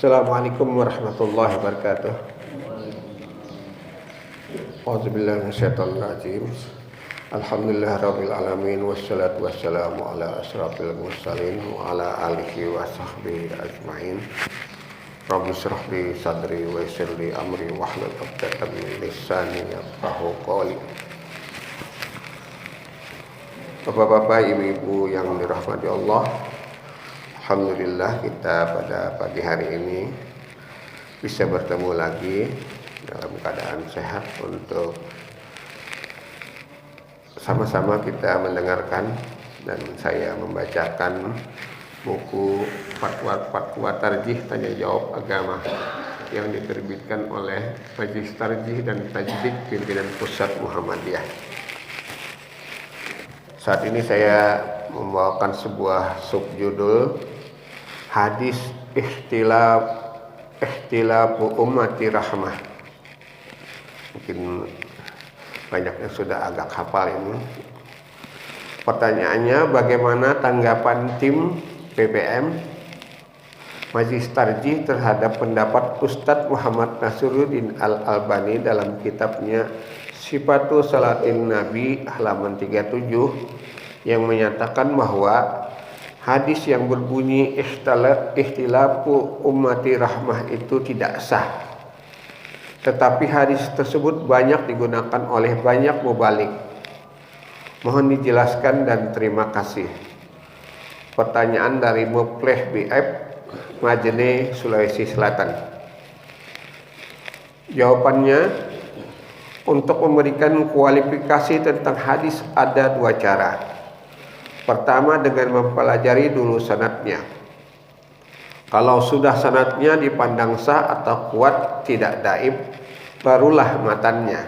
Assalamualaikum warahmatullahi wabarakatuh. A'udzubillahi minasyaitonirrajim. Alhamdulillahirabbil alamin wassalatu wassalamu ala asyrafil mursalin wa ala alihi wa sahbihi ajmain. Rabbi shrah li sadri wa yassir li amri wahlul 'uqdatam min lisani yafqahu qawli. Bapak-bapak, ibu-ibu yang dirahmati Allah, alhamdulillah kita pada pagi hari ini bisa bertemu lagi dalam keadaan sehat untuk sama-sama kita mendengarkan dan saya membacakan buku fatwa tarjih tanya jawab agama yang diterbitkan oleh Majelis Tarjih dan Tajdid Pimpinan Pusat Muhammadiyah. Saat ini saya membawakan sebuah subjudul hadis ikhtilafu ummati rahmah. Mungkin banyak yang sudah agak hafal ini. Pertanyaannya, bagaimana tanggapan tim PPM Majelis Tarjih terhadap pendapat Ustadz Muhammad Nasiruddin Al-Albani dalam kitabnya Sifatu Salatin Nabi halaman 37 yang menyatakan bahwa hadis yang berbunyi ikhtilafu ummati rahmah itu tidak sah. Tetapi hadis tersebut banyak digunakan oleh banyak mubalik. Mohon dijelaskan dan terima kasih. Pertanyaan dari Mufleh BF, Majene, Sulawesi Selatan. Jawabannya, untuk memberikan kualifikasi tentang hadis ada dua cara. Pertama, dengan mempelajari dulu sanadnya. Kalau sudah sanadnya dipandang sah atau kuat, tidak daif, barulah matannya.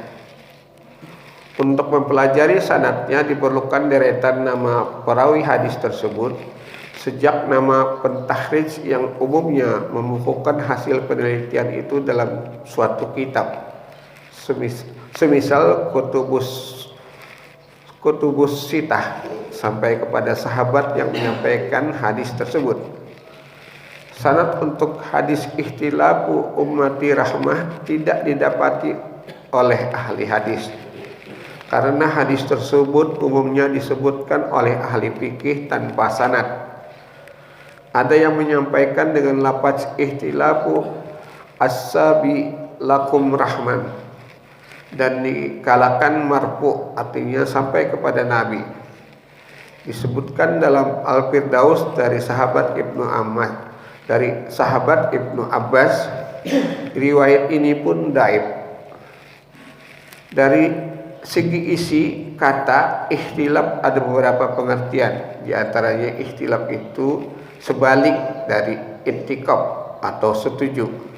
Untuk mempelajari sanadnya diperlukan deretan nama perawi hadis tersebut, sejak nama pentahrij yang umumnya membukukan hasil penelitian itu dalam suatu kitab. Semisal kutubus sitah sampai kepada sahabat yang menyampaikan hadis tersebut. Sanad untuk hadis ikhtilafu ummati rahmah tidak didapati oleh ahli hadis, karena hadis tersebut umumnya disebutkan oleh ahli fikih tanpa sanad. Ada yang menyampaikan dengan lafaz ikhtilafu as-sabi lakum rahman dan dikalakan marfu, artinya sampai kepada Nabi. Disebutkan dalam Al-Firdaus dari sahabat Ibnu Abbas. Riwayat ini pun dhaif. Dari segi isi kata ikhtilaf ada beberapa pengertian. Di antaranya ikhtilaf itu sebalik dari ittikaf atau setuju.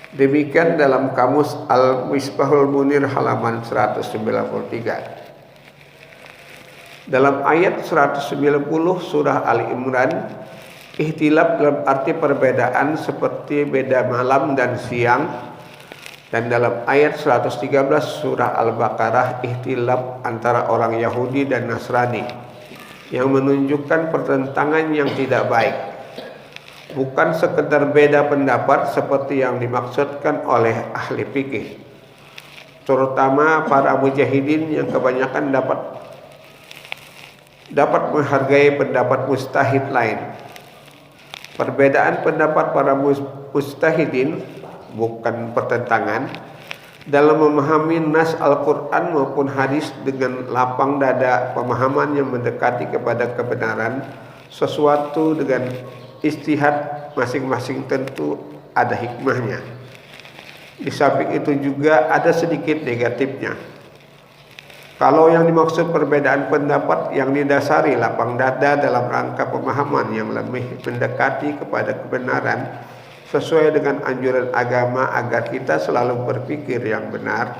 Demikian dalam kamus Al-Misbahul Munir halaman 193. Dalam ayat 190 surah Ali Imran, ikhtilaf dalam arti perbedaan seperti beda malam dan siang. Dan dalam ayat 113 surah Al-Baqarah, ikhtilaf antara orang Yahudi dan Nasrani yang menunjukkan pertentangan yang tidak baik. Bukan sekedar beda pendapat seperti yang dimaksudkan oleh ahli fikih, terutama para mujahidin yang kebanyakan dapat menghargai pendapat mujtahid lain. Perbedaan pendapat para mujtahidin bukan pertentangan dalam memahami nas Al-Quran maupun hadis dengan lapang dada, pemahaman yang mendekati kepada kebenaran. Sesuatu dengan ijtihad masing-masing tentu ada hikmahnya. Di samping itu juga ada sedikit negatifnya. Kalau yang dimaksud perbedaan pendapat yang didasari lapang dada dalam rangka pemahaman yang lebih mendekati kepada kebenaran sesuai dengan anjuran agama agar kita selalu berpikir yang benar,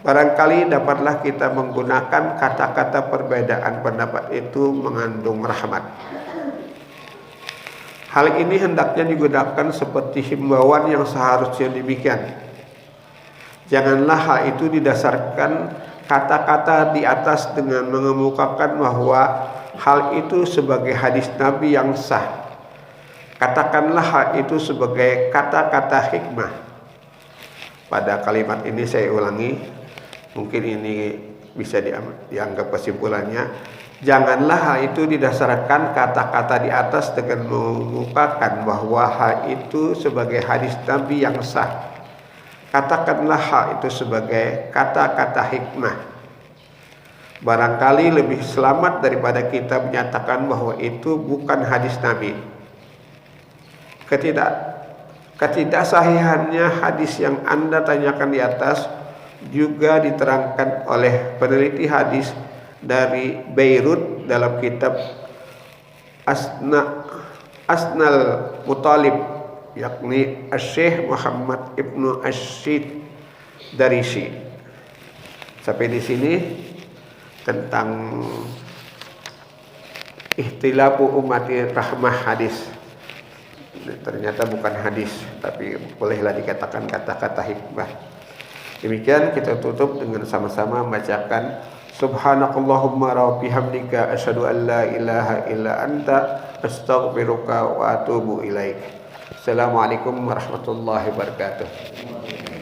barangkali dapatlah kita menggunakan kata-kata perbedaan pendapat itu mengandung rahmat. Hal ini hendaknya digunakan seperti himbauan yang seharusnya demikian. Janganlah hal itu didasarkan kata-kata di atas dengan mengemukakan bahwa hal itu sebagai hadis Nabi yang sah. katakanlah hal itu sebagai kata-kata hikmah. Pada kalimat ini saya ulangi, mungkin ini bisa dianggap kesimpulannya. Janganlah hal itu didasarkan kata-kata di atas dengan mengungkapkan bahwa hal itu sebagai hadis Nabi yang sah. Katakanlah hal itu sebagai kata-kata hikmah. Barangkali lebih selamat daripada kita menyatakan bahwa itu bukan hadis Nabi. Ketidaksahihannya hadis yang Anda tanyakan di atas juga diterangkan oleh peneliti hadis dari Beirut dalam kitab Asnal Mutalib, yakni Syekh Muhammad Ibnu Asyid Darisi. Sampai di sini tentang ihtilafu ummati rahmah hadis. Ternyata bukan hadis, tapi bolehlah dikatakan kata-kata hikmah. Demikian kita tutup dengan sama-sama membacakan Subhanakallahumma wa bihamdika asyhadu an la ilaha illa anta astaghfiruka wa atubu ilaik. Assalamualaikum warahmatullahi wabarakatuh.